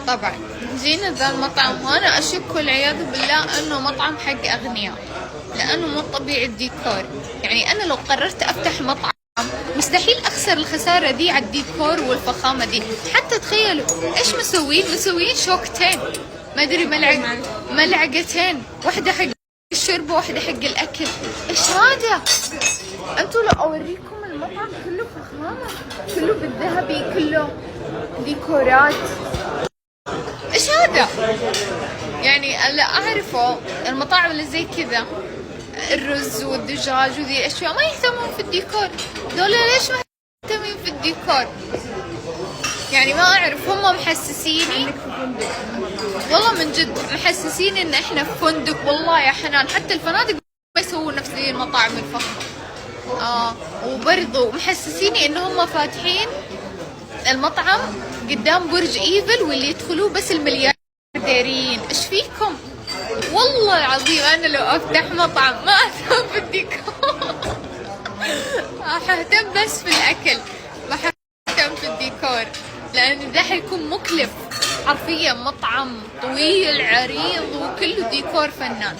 طبعا جينا ذا المطعم، وانا اشك والعياذ بالله انه مطعم حق اغنياء، لانه مو طبيعي الديكور. يعني انا لو قررت افتح مطعم مستحيل اخسر الخسارة دي على الديكور والفخامة دي. حتى تخيلوا ايش مسوين شوكتين، ما ادري ملعقتين، واحدة حق الشرب وواحدة حق الاكل. ايش هذا؟ انتوا لو اوريكم المطعم كله فخامة، كله بالذهبي، كله ديكورات. ايش هذا؟ يعني اللي اعرفه المطاعم اللي زي كذا، الرز والدجاج وذي الاشياء ما يهتمون في الديكور. دول ليش ما يهتمون في الديكور؟ يعني ما اعرف، هم محسسيني والله من جد، محسسيني ان احنا في فندق. والله يا حنان حتى الفنادق ما يسوون نفس ذي المطاعم الفخمة. وبرضو محسسيني ان هم فاتحين المطعم قدام برج ايفل، واللي يدخلوه بس المليارديرين. ايش فيكم؟ والله العظيم انا لو افتح مطعم ما اهتم بالديكور. حهتم بس في الاكل، ما حهتم في الديكور، لان ده حيكون مكلف حرفيا. مطعم طويل عريض وكله ديكور فنان.